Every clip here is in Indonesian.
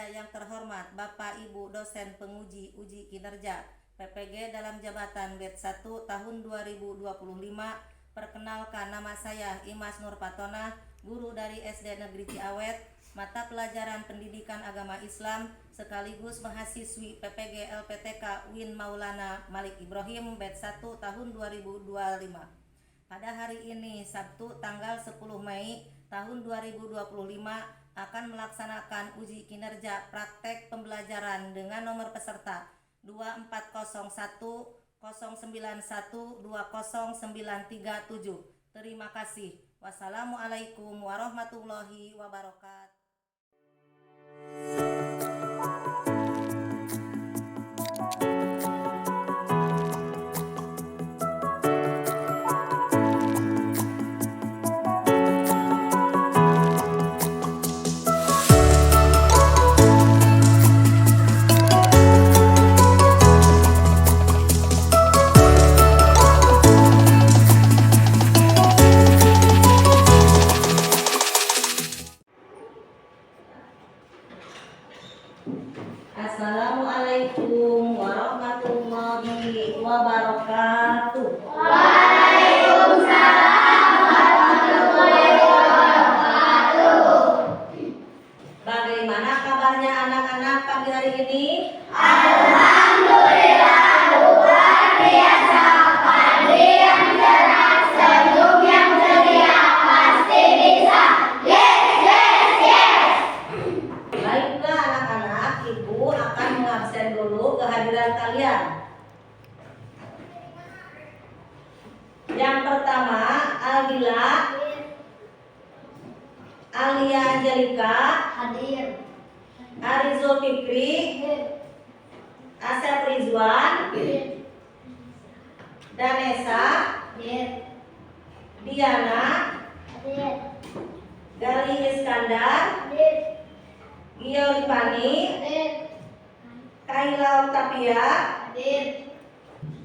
saya yang terhormat Bapak Ibu dosen penguji uji kinerja PPG dalam jabatan batch 1 tahun 2025. Perkenalkan, nama saya Imas Nur Patona, guru dari SD Negeri Ciawet, mata pelajaran Pendidikan Agama Islam sekaligus mahasiswi PPG LPTK Win Maulana Malik Ibrahim batch 1 tahun 2025. Pada hari ini Sabtu tanggal 10 Mei tahun 2025 akan melaksanakan uji kinerja praktek pembelajaran dengan nomor peserta 2401 091 20937. Terima kasih. Wassalamualaikum warahmatullahi wabarakatuh. Assalamualaikum warahmatullahi wabarakatuh. Waalaikumsalam warahmatullahi wabarakatuh. Bagaimana kabarnya anak-anak pagi hari ini? Alhamdulillah luar biasa. Pagi yang cerah, senyum yang ceria, pasti bisa. Yes, yes, yes. Baiklah anak-anak, Ibu akan mengabsen dulu kehadiran kalian. Yang pertama, Aldila, Alia Angelika, Hadir. Arizul Fikri, Asep Rizwan, Danesa, Hadir. Diana, Hadir. Gali Iskandar, Hadir. Gio Ripani, Hadir. Kaila Octavia. Hadir.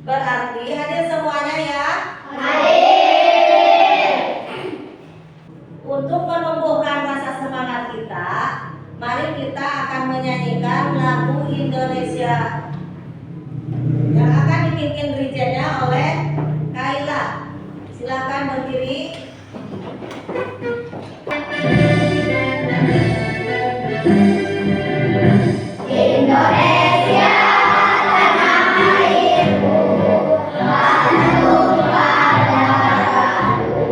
Berarti hadir semuanya ya. Hadir. Untuk menumbuhkan rasa semangat kita, mari kita akan menyanyikan lagu Indonesia yang akan dipimpin dirijennya oleh Kaila. Silakan berdiri. Indonesia tanah airku, Bandung padaku.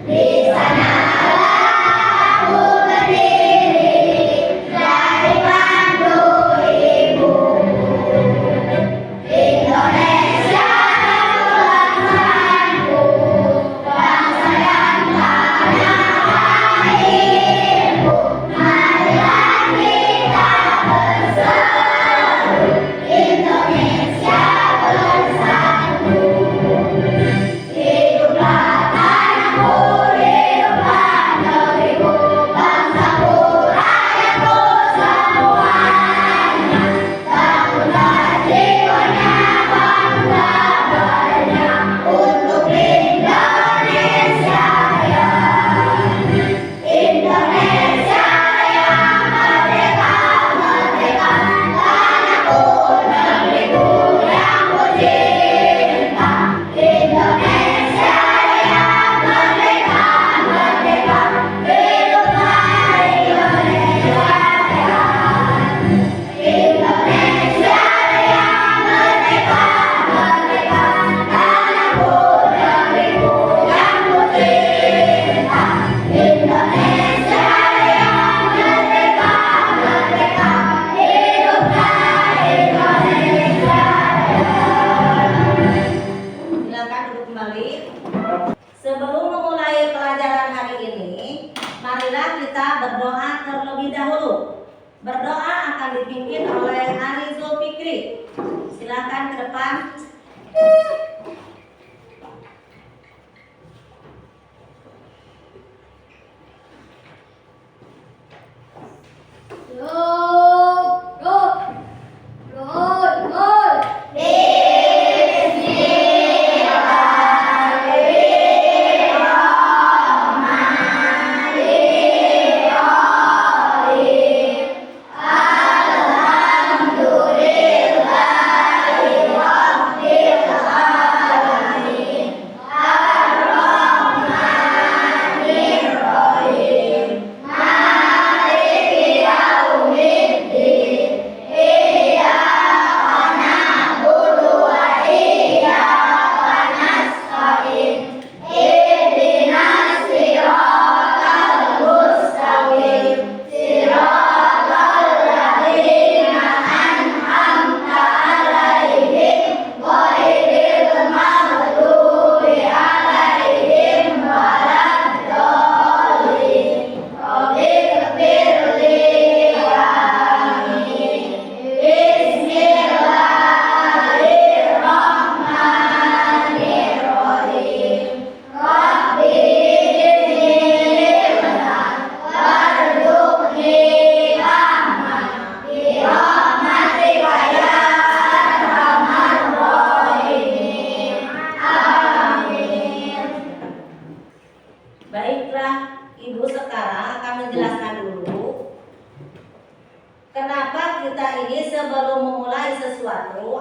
Di sanalah aku berdiri, dari Bandung ibu.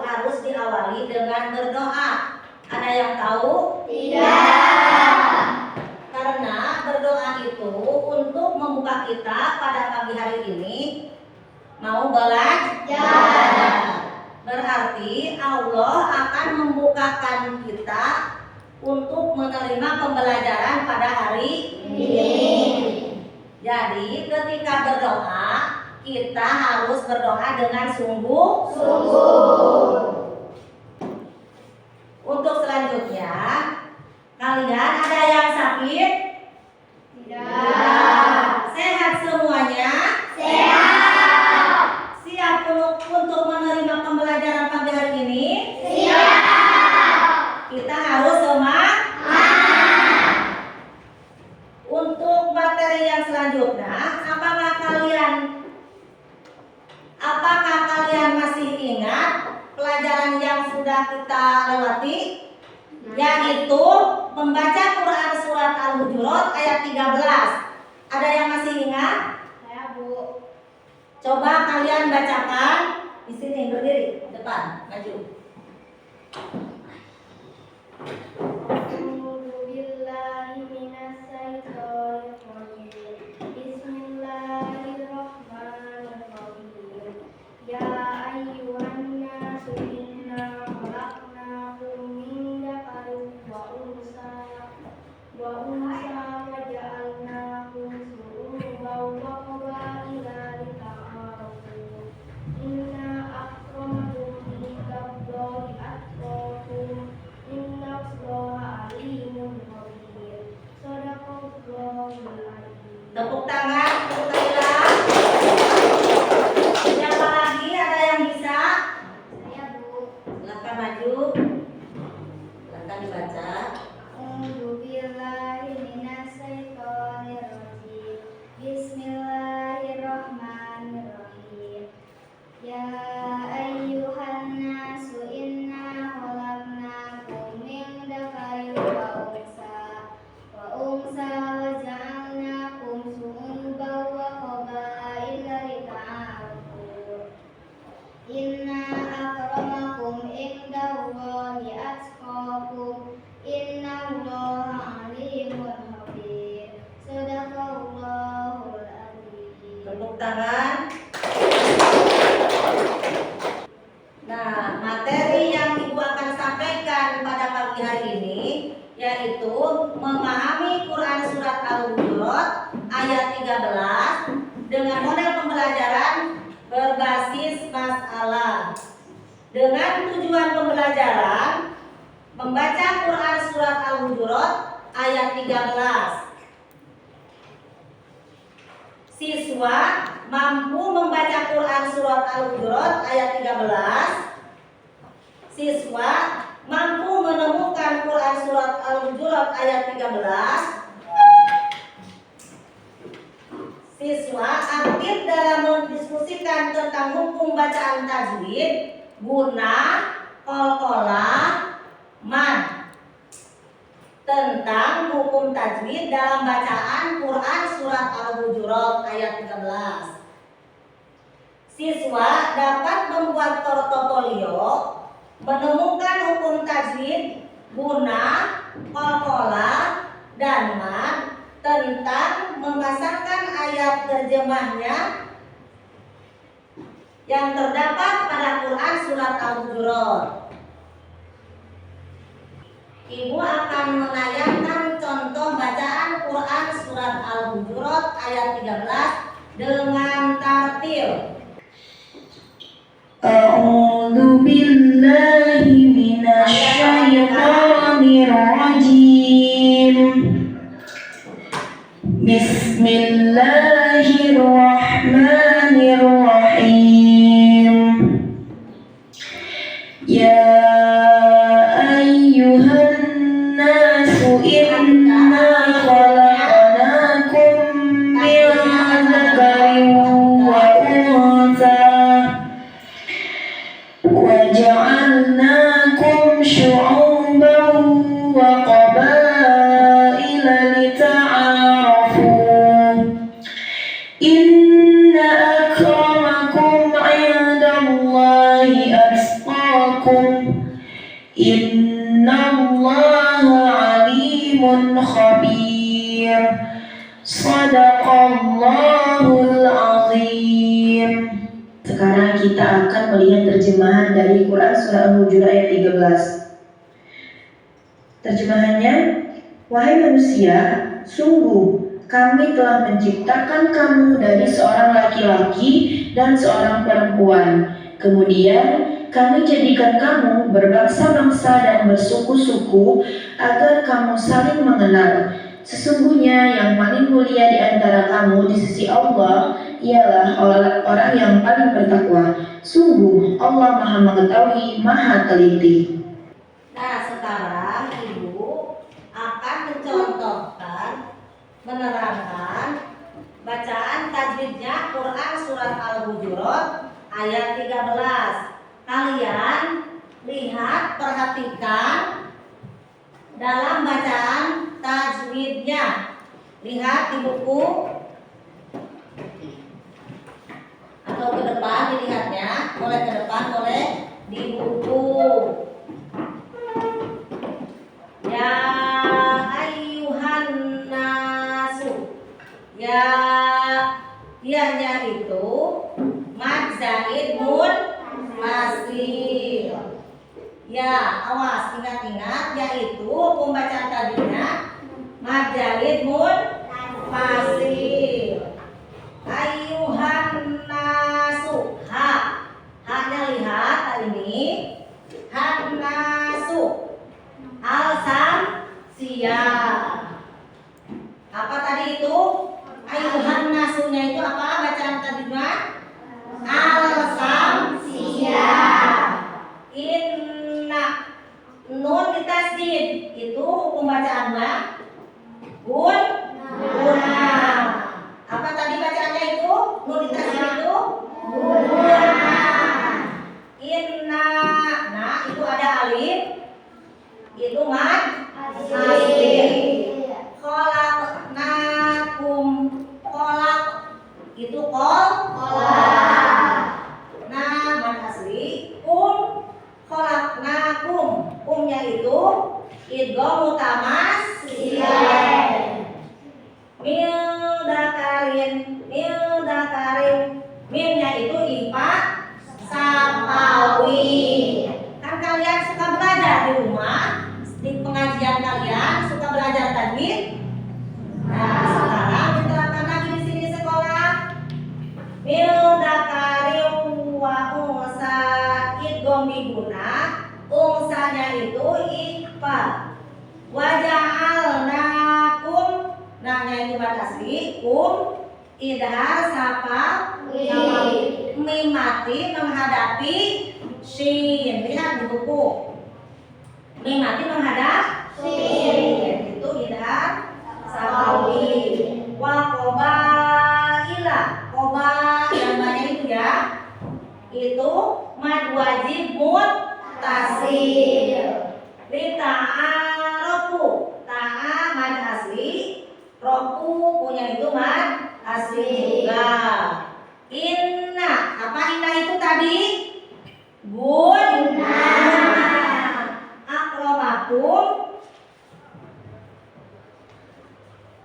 harus diawali dengan berdoa. Ada yang tahu? Tidak. Karena berdoa itu untuk membuka kita pada pagi hari ini mau belajar. Berarti Allah akan membukakan kita untuk menerima pembelajaran pada hari ini. Jadi ketika berdoa kita harus berdoa dengan sungguh-sungguh. Untuk selanjutnya, kalian ada yang sakit? Tidak. Sehat semuanya? Sehat. Siap untuk menerima pembelajaran pagi hari ini? Siap. Kita harus semangat. Untuk materi yang selanjutnya, apakah kalian masih ingat pelajaran yang sudah kita lewati? Yaitu membaca Quran surat Al-Hujurat ayat 13. Ada yang masih ingat? Saya, Bu. Coba kalian bacakan di sini, berdiri depan, maju. Tepuk tangan untuk Laila. Siapa lagi? Ada yang bisa? Saya, Bu. Silakan maju. Silakan dibaca. Bismillahirrahmanirrahim. Ya ayyuhan nasu inna khalaqnakum min dzakarin wa unsa wa ja'alnakum syu'uban wa qabaila lita'arafu. Inna akramakum indallahi atqakum. Innallaha alimun khabir. Shadaqallahul adzim. Tepuk tangan. Nah, materi yang Ibu akan sampaikan pada pagi hari ini yaitu memahami Quran surat Al-Hujurat ayat 13 dengan model pembelajaran berbasis masalah. Dengan tujuan pembelajaran membaca Quran surat Al-Hujurat ayat 13. Siswa mampu membaca Quran surat Al-Hujurat ayat 13. Siswa mampu menemukan Quran surat Al-Hujurat ayat 13. Siswa aktif dalam mendiskusikan tentang hukum bacaan tajwid, guna, qalqalah, mad. Tentang hukum tajwid dalam bacaan Quran surat Al-Hujurat ayat 13. Siswa dapat membuat portofolio menemukan hukum tajwid, guna, qalqalah, dan mad tentang memasangkan ayat terjemahnya yang terdapat pada Quran surat Al-Hujurat. Ibu akan menayangkan contoh bacaan Quran surat Al-Hujurat ayat 13 dengan tartil. A'udzu billahi minasy syaithanir rajim. Bismillahirrahmanirrahim. Ya ayyuhan nasu inna khalaqnakum min dzakarin wa untha وجعلناكم شعوبا وقبائل لتعارفوا إن أكرمكم عند الله أتقاكم lakum innallaha alimun khabir. Shadaqallahul azim. Sekarang kita akan melihat terjemahan dari Quran Surah Al-Hujurat ayat 13. Terjemahannya, wahai manusia, sungguh kami telah menciptakan kamu dari seorang laki-laki dan seorang perempuan. Kemudian kami jadikan kamu berbangsa-bangsa dan bersuku-suku agar kamu saling mengenal. Sesungguhnya yang paling mulia di antara kamu di sisi Allah ialah orang yang paling bertakwa. Sungguh Allah Maha Mengetahui, Maha Teliti. Nah, sekarang Ibu akan mencontohkan, menerangkan bacaan tajwidnya Quran Surat Al-Hujurat ayat 13. Kalian lihat, perhatikan dalam bacaan tajwidnya. Lihat di buku atau ke depan dilihatnya, boleh ke depan, boleh di buku. Ya ayyuhan nasu. Ya, ianya itu mad zaid nun masih. Ya, awas, ingat-ingat, yaitu pembacaan tadinya mad zaid nun masih. Ayyuhan nasu. Haknya lihat ini. Hak nasu. Al-sam siap. Apa tadi itu? Ayyuhan nasunya itu apa bacaan tadinya? Al-sam siap. Inna nun ditasdid itu hukum bacaannya guna. Apa tadi bacaannya itu? Nun ditasdid itu guna. Inna, nah itu ada alif, itu mad asli. Khalaqnakum, khalaq itu kolak. Nah, mad asli. Khalaqnakum, kumnya itu idgham mutamassilin. Mildakarin, mimnya itu ifa sapawi. Kan kalian suka belajar di rumah, di pengajian kalian suka belajar tajwid. Nah, sekarang diterapkan lagi di sini sekolah. Mildakarin wa unsa idgham biguna, unsanya itu ifa. Waja'alnakum, nanya itu mad asli, idhar sapawi. Mim mati menghadapi shin. Lihat di buku. Mim mati menghadap shin. Itu idhar sapawi. Wa qabaila. Qoba yang banyak itu ya. Itu mad wajib muttasil. Li ta'arofu. Ta'a mad asli. Rofu punya itu mad asli juga. Inna, apa inna itu tadi? Guna. Akromakum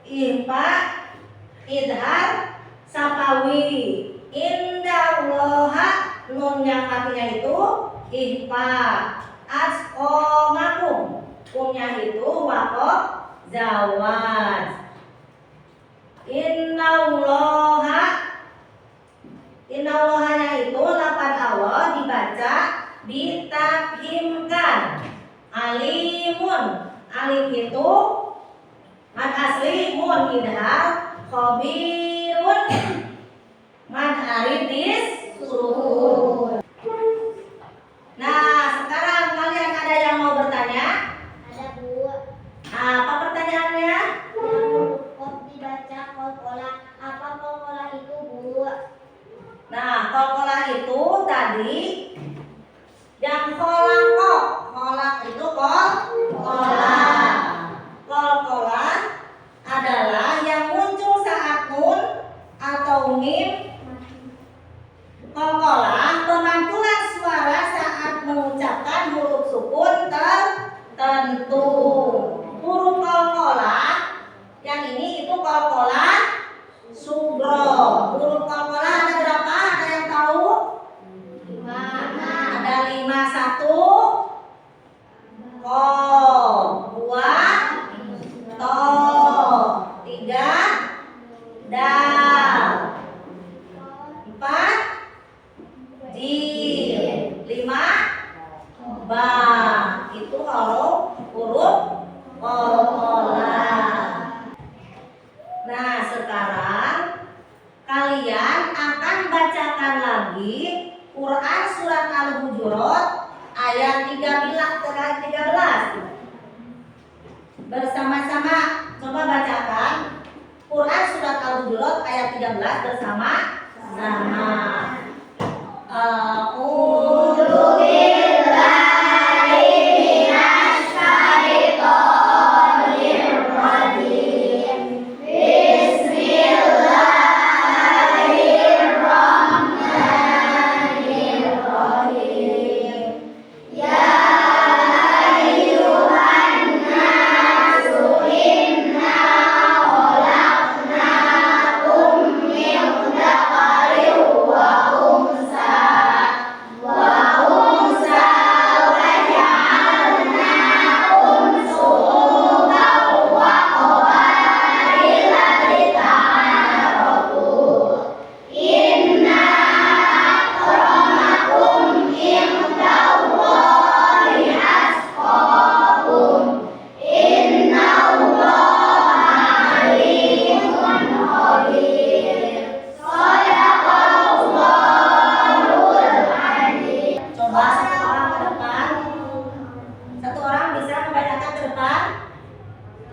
ifa idhar sapawi. Indallaha, nun yang matinya itu ifa. Asqomakum, kumnya itu waqaf zawaj. Innallahanya itu lafaz Allah dibaca ditafhimkan. Alimun, alif itu mad asli mun idhar. Khabirun mad alif disuruh. Nah, sekarang kalian ada yang mau bertanya? Ada Bu. Apa pertanyaannya? Kok dibaca kol-kola. Apa kol-kola itu Bu? Nah, kol-kola itu tadi yang kolak itu kol-kola. Kol-kola adalah yang muncul saat nun atau mim. Kol-kola pemantulan suara saat nun kentung. Huruf qalqalah yang ini itu qalqalah sugro. Huruf qalqalah ada berapa? Ada yang tahu? 5. Ada 5. 1 qaf, 2 to, 3 dal, 4 jim, 5 ba. Itu huruf qalqalah. Nah, sekarang kalian akan bacakan lagi Quran surat Al-Hujurat ayat 13. Bersama-sama coba bacakan Quran surat Al-Hujurat ayat 13 bersama-sama. A'udzu billahi minasy syaithanir rajim. Bismillahirrahmanirrahim. Ya ayyuhan nasu inna khalaqnakum min dzakarin wa unsa wa ja'alnakum syu'uban wa qabaila lita'arafu. Inna akramakum indallahi atqakum. Innallaha alimun khabir. Shadaqallahul adzim. Coba satu orang ke depan. Satu orang bisa membacakan ke depan.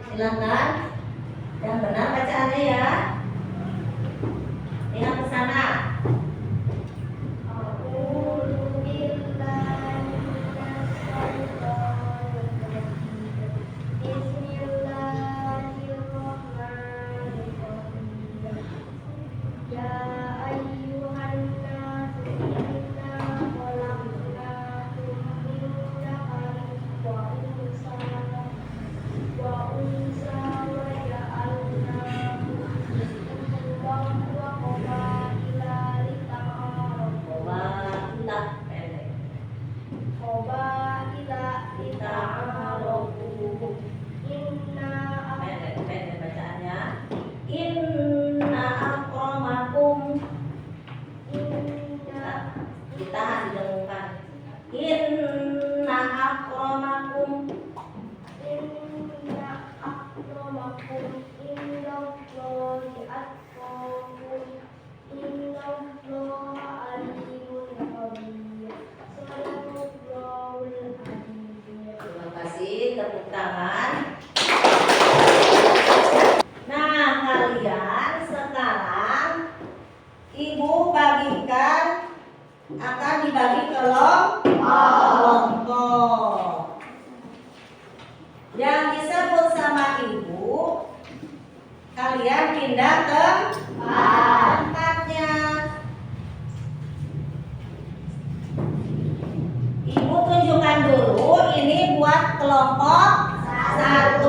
Silakan. Yang benar bacaannya ya. Lihat ke sana. A'udzu billahi minasy syaithanir rajim. Bismillahirrahmanirrahim. Ya ayyuhan nasu inna khalaqnakum min dzakarin wa unsa wa ja'alnakum syu'uban wa qabaila lita'arafu. Qabaila pendek. Qabaila lita'arafu. Inna Pendek bacaannya. Inna akramakum. Ditahan didengungkan. Inna akramakum. Inna akramakum indallahi atqakum. Innallaha alimun khabir. Shadaqallahul adzim. Terima kasih, tepuk tangan. Nah, kalian sekarang Ibu bagikan, akan dibagi kelompok. Yang disebut sama Ibu, kalian pindah ke tempatnya. Ibu tunjukkan dulu ini buat kelompok 1,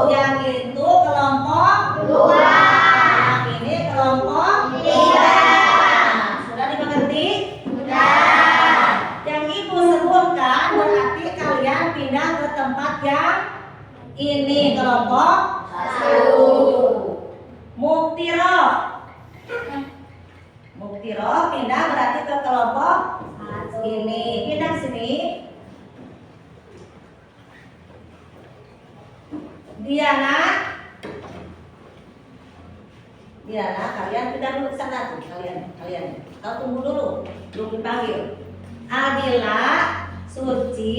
yang itu kelompok 2, yang ini kelompok 3. Sudah dimengerti? Sudah. Yang Ibu sebutkan berarti kalian pindah ke tempat yang ini, kelompok 1. Muktiroh pindah berarti ke kelompok ini. Pindah sini. Diana, kalian pindah dulu ke sana tuh. Kalian. Kau tunggu dulu, belum dipanggil. Adila, Suci,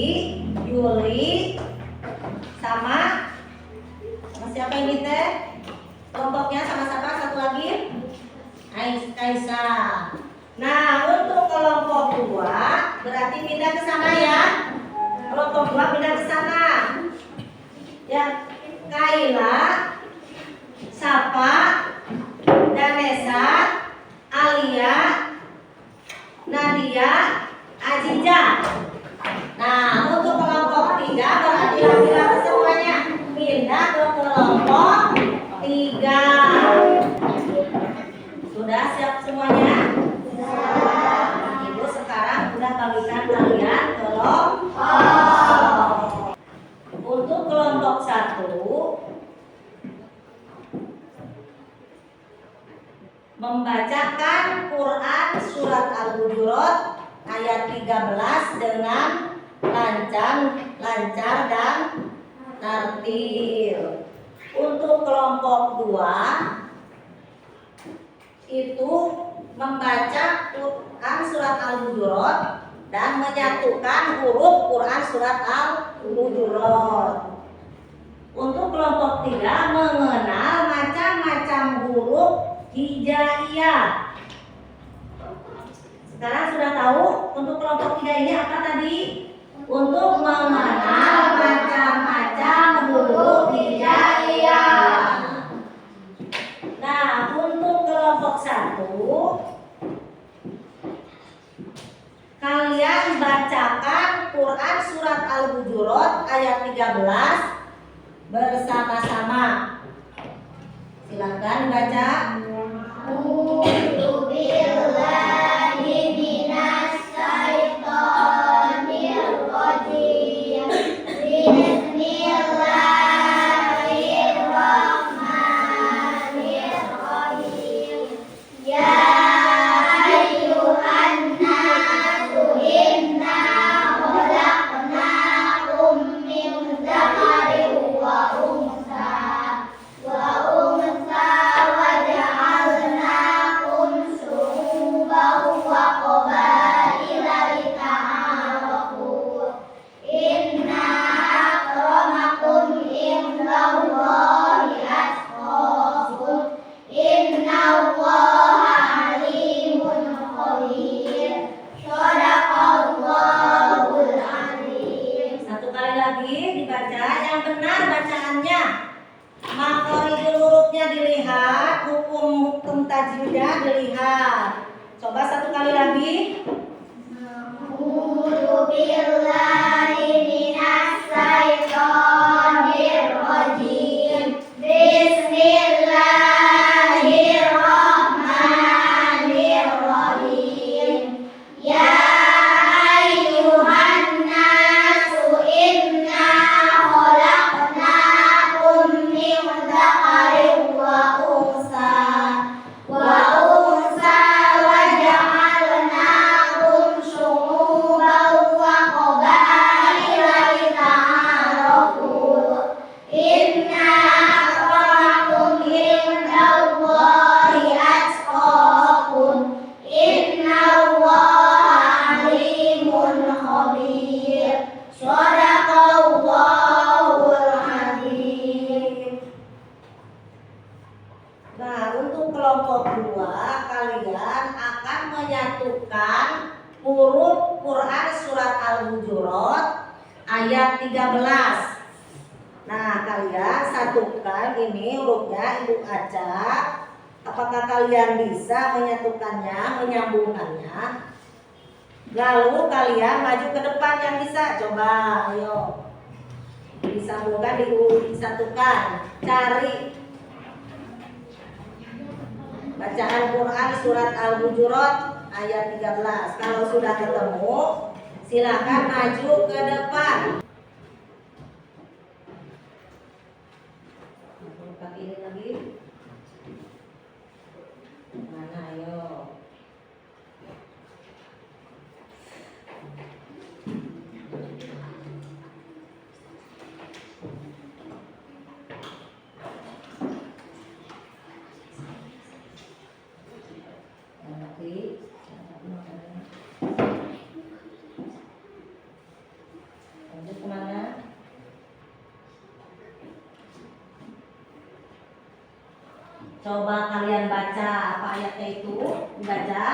Yuli, sama siapa ini teh? Kelompoknya sama siapa? Satu lagi? Kaisa. Nah, untuk kelompok 2 berarti pindah ke sana ya. Kelompok 2 pindah ke sana. Ya, Kaila, Sapa, Danesa, Alia, Nadia, Aziza. Nah, untuk kelompok 3 berarti laki-laki Al-Hujurat ayat 13 dengan lancar dan tartil. Untuk kelompok 2 itu membaca Quran surat Al-Hujurat dan menyatukan huruf Quran surat Al-Hujurat. Untuk kelompok 3 mengenal macam-macam huruf hijaiyah. Sekarang sudah tahu untuk kelompok 3 ini apa tadi? Untuk mengenal macam-macam huruf hijaiyah. Nah, untuk kelompok 1 kalian bacakan Quran surat Al-Hujurat ayat 13 bersama-sama. Silakan dibaca. A'udzu billahi minas syaitonir rajim. Bismillahirrahmanirrahim. Ya ayyuhan nasu inna khalaqnakum min dzakarin wa unsa wa ja'alnakum syu'uban wa qabaila lita'arafu. Inna akramakum indallahi atqakum. Innallaha alimun khabir. Shadaqallahul azim. Satu kali lagi dibaca yang benar bacaannya. Makhorijul hurufnya dilihat, hukum tajwidnya dilihat. Coba satu kali lagi. A'udzu billahi minas syaitonir rajim. Bismillahirrahmanirrahim. Ya ayyuhan nasu inna khalaqnakum min dzakarin wa unsa wa ja'alnakum syu'uban wa qabaila lita'arafu. Inna akramakum indallahi atqakum. Innallaha alimun khabir. Shadaqallahul azim. Nah, untuk kelompok 2 kalian akan menyatukan huruf Quran surat Al-Hujurat ayat 13. Nah, kalian satukan ini hurufnya Ibu acak. Apakah kalian bisa menyatukannya, menyambungkannya? Lalu kalian maju ke depan yang bisa. Coba, ayo. Disambungkan, disatukan. Cari bacaan Quran surat Al-Hujurat ayat 13. Kalau sudah ketemu, silakan maju ke depan. Pakai ini lagi. Mana ayo? Lanjut kemana? Coba kalian baca apa ayatnya itu, dibaca.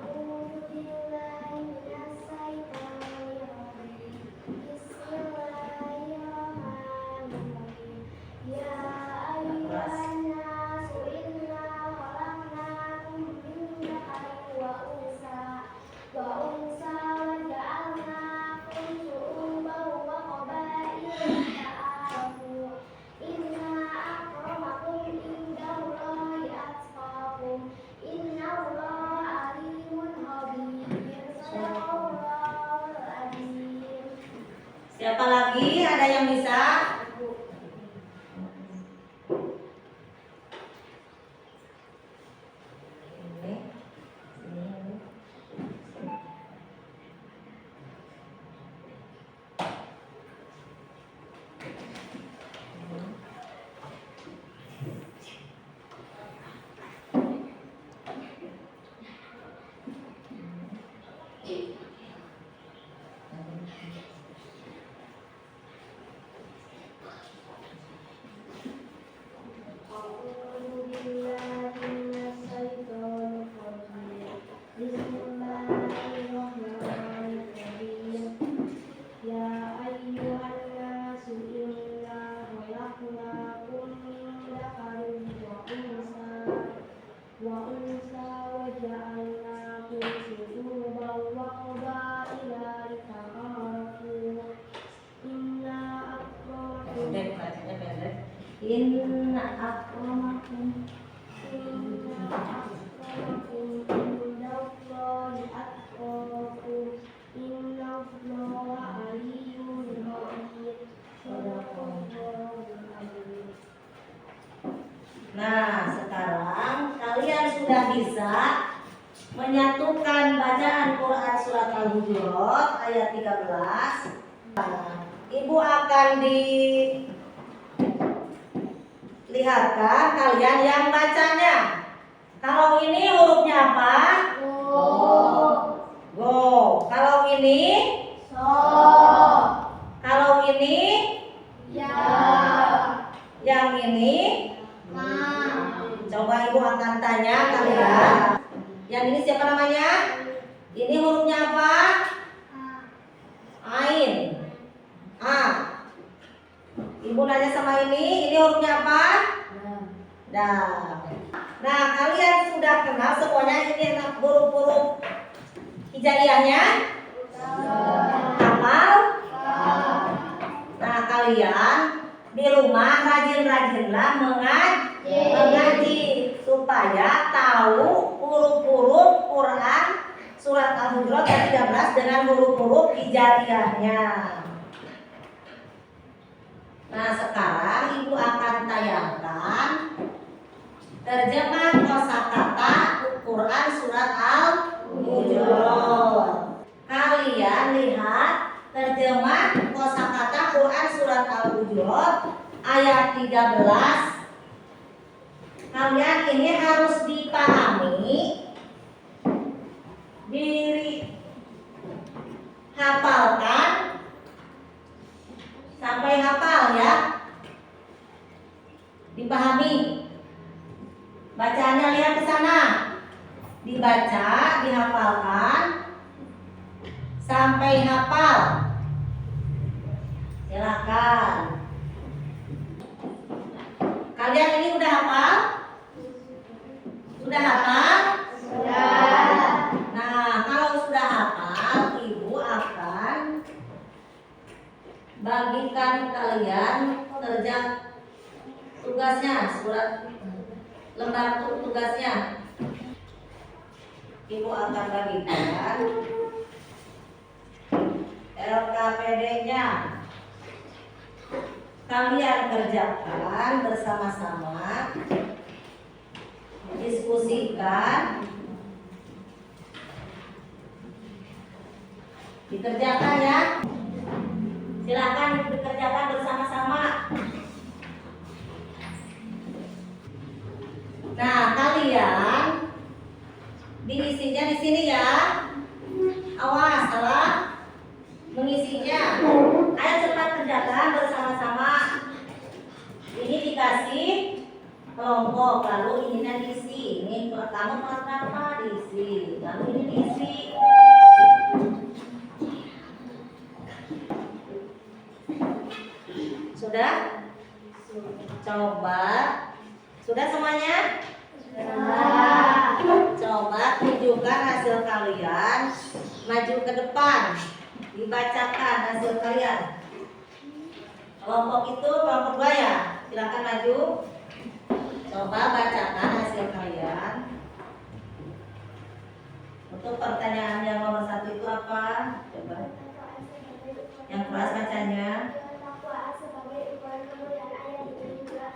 A'udzu billahi minas syaitonir rajim. Bismillahirrahmanirrahim. Ya ayyuhan nasu inna khalaqnakum min dzakarin wa unsa wa ja'alnakum syu'uban wa qabaila lita'arafu. Inna akramakum indallahi atqakum. Innallaha alimun khabir. Shadaqallahul azim. Siapa lagi? Ada yang bisa? Ini. Pendek, bacanya pendek. Inna akramakum indallahi atqakum innallaha aliyyun khabir. Shadaqallahul azim. Nah, sekarang kalian sudah bisa menyatukan bacaan Quran surat Al-Hujurat ayat 13. Ibu akan dilihatkan kalian yang bacanya. Kalau ini hurufnya apa? Go. Kalau ini? Kalau ini? Yang ini? Coba ibu akan tanya kalian. Yang ini siapa namanya? Ini hurufnya apa? Ain. A. Ibu nanya sama ini hurufnya apa? Dal. Nah, kalian sudah kenal semuanya ini huruf-huruf hijaiyahnya? Hafal? Nah, kalian di rumah rajin-rajinlah mengaji supaya tahu huruf-huruf Quran surat Al-Hujurat ayat 13 dengan huruf-huruf hijaiyahnya. Nah, sekarang ibu akan tayangkan terjemah kosakata Quran surat Al-Hujurat. Kalian lihat terjemah kosakata Quran surat Al-Hujurat ayat 13. Kalian ini harus dipahami, hafalkan sampai hafal ya. Dipahami. Bacaannya lihat ke sana. Dibaca, dihafalkan sampai hafal. Silakan. Kalian ini udah hafal? Sudah hafal? Sudah. Nah, kalau sudah hafal, ibu akan bagikan kalian tugasnya, surat lembar tugasnya. Ibu akan bagikan LKPD-nya. Kalian kerjakan bersama-sama, diskusikan, dikerjakan ya. Silakan dikerjakan bersama-sama. Nah, kalian diisinya di sini ya. Awas salah mengisinya. Ayo cepat kerjakan bersama-sama. Ini dikasih kelompok, lalu ininya diisi. Ini kamu kelas berapa diisi, lalu ini diisi. Sudah? Coba. Sudah semuanya? Coba tunjukkan hasil kalian. Maju ke depan. Dibacakan hasil kalian. Kelompok itu kelompok 2 ya. Silakan maju. Coba bacakan hasil kalian. Untuk pertanyaan yang nomor 1 itu apa? Coba. Yang kelas bacanya. Sebagai ukuran kemuliaan ayat ini juga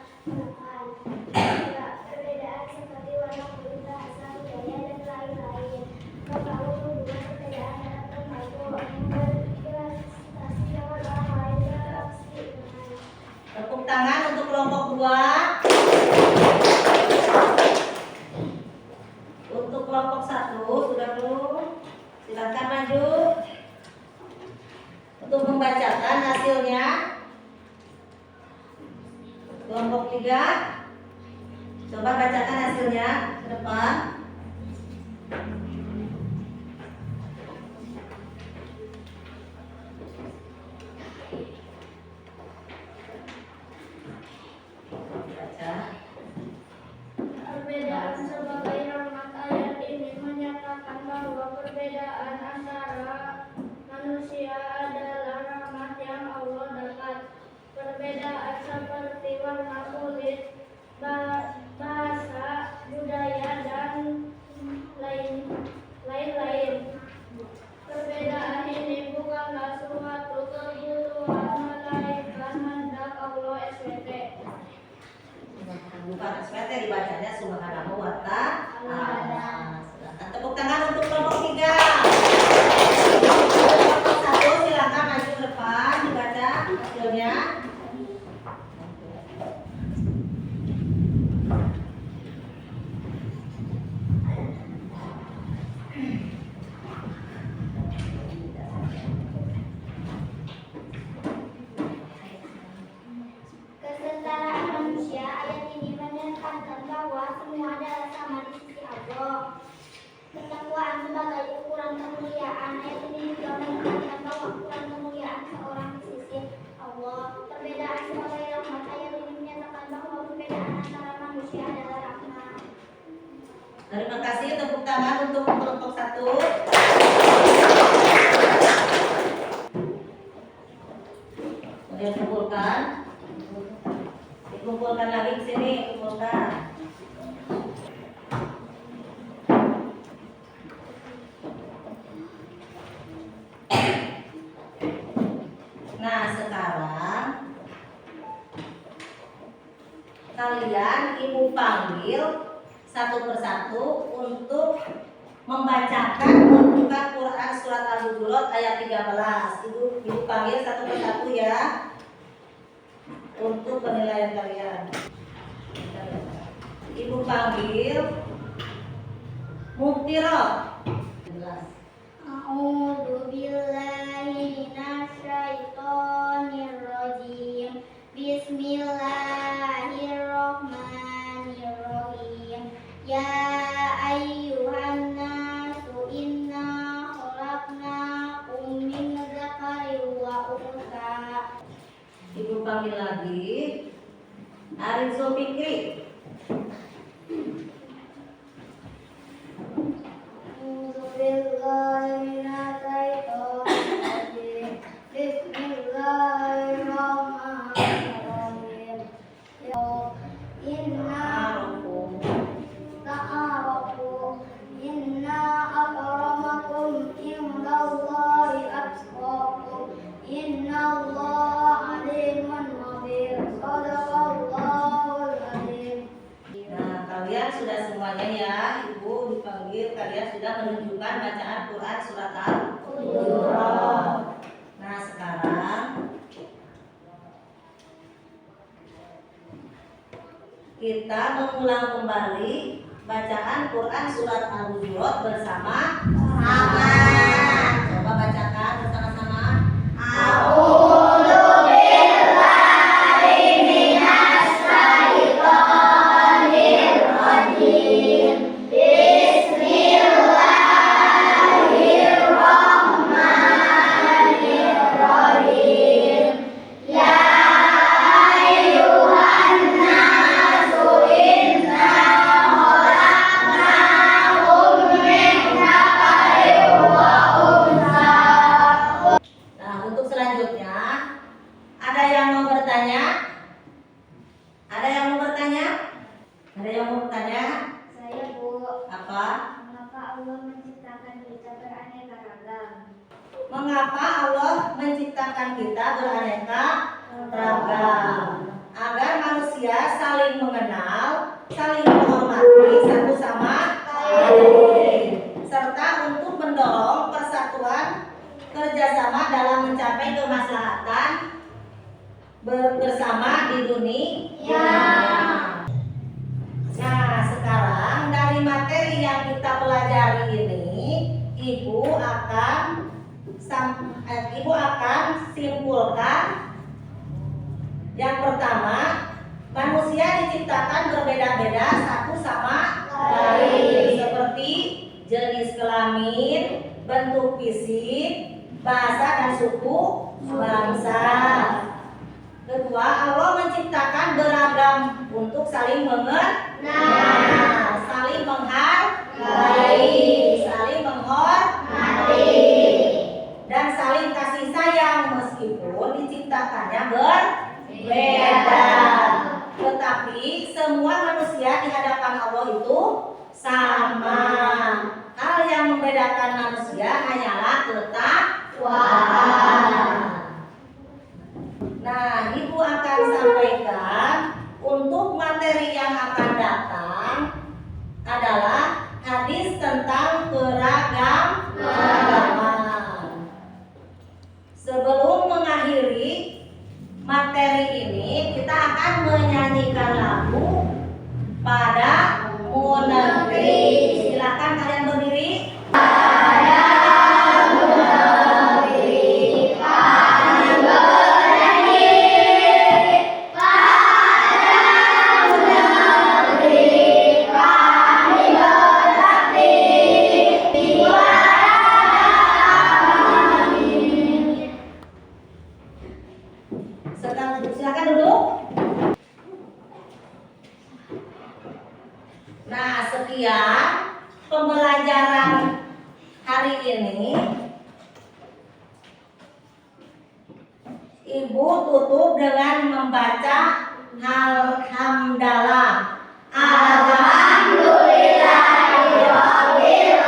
perbedaan seperti warna kulit, bahasa, budaya, dan lain-lain. Kalau hubungan perbedaan dapat membantu orang berilustrasi dengan orang lain berinteraksi dengan. Tepuk tangan untuk kelompok 2. Untuk kelompok 1 sudah belum? Silakan maju. Untuk membacakan hasilnya. Kelompok 3. Coba bacakan hasilnya ke depan. Baca. Perbedaan sebagai rahmat ayat ini menyatakan bahwa perbedaan antara manusia adalah rahmat yang Allah dapat. Perbedaan bukan SPT dibacanya subhanahu wa ta'ala. Silakan tepuk tangan untuk kelompok 3. Kelompok 1 silakan maju ke depan dibaca hasilnya. Kesetaraan manusia, ayat ini menekankan bahwa semua adalah sama di sisi Allah. Ketakwaan sebagai ukuran kemuliaan, ayat ini juga menekankan bahwa ukuran kemuliaan seorang di sisi Allah. Perbedaan sebagai rahmat, ayat ini menyatakan bahwa perbedaan antara manusia adalah rahmat. Terima kasih, tepuk tangan untuk kelompok 1. Kemudian dikumpulkan lagi ke sini, kumpulkan. Nah, sekarang kalian ibu panggil satu persatu untuk membacakan pembukaan Quran surat Al-Hujurat ayat 13. Ibu panggil satu persatu ya, untuk penilaian kalian. Ibu panggil Muftiro. A'udzu billahi minasyaitonir rajim. Bismillahirrahmanirrahim. Ya ayyuhan nasu inna khalaqnakum min dzakarin wa untha. Ibu panggil lagi Arif Zulfikri. Nah, kalian sudah semuanya ya, Ibu dipanggil, kalian sudah menunjukkan bacaan Quran surat Al-Hujurat. Nah, sekarang kita mengulang kembali bacaan Quran surat Al-Hujurat bersama-sama. Coba bacakan bersama-sama. Nah, untuk selanjutnya ada yang mau bertanya? Ada yang mau bertanya? Ada yang mau bertanya? Saya Bu, Apa? mengapa Allah menciptakan kita beraneka ragam? Mengapa Allah menciptakan kita beraneka ragam? Agar manusia saling mengenal, saling menghormati satu sama lain, serta untuk mendorong persatuan kerjasama dalam mencapai kemaslahatan bersama di dunia. Nah, sekarang dari materi yang kita pelajari ini, Ibu akan simpulkan. Yang pertama, manusia diciptakan berbeda-beda satu sama lain, seperti jenis kelamin, bentuk fisik, bahasa dan suku bangsa. Kedua, Allah menciptakan beragam untuk saling mengenal, saling menghargai, saling menghormati, dan saling kasih sayang meskipun diciptakannya berbeda. Tetapi semua manusia di hadapan Allah itu sama. Hal yang membedakan manusia hanyalah ketakwaan. Nah, Ibu akan sampaikan untuk materi yang akan datang adalah hadis tentang keragaman. Sebelum mengakhiri materi ini, kita akan menyanyikan lagu pada Munegeri. Silakan kalian berdiri. Silakan duduk. Nah, sekian pembelajaran hari ini. Ibu tutup dengan membaca Alhamdulillah. Alhamdulillahirabbil alamin.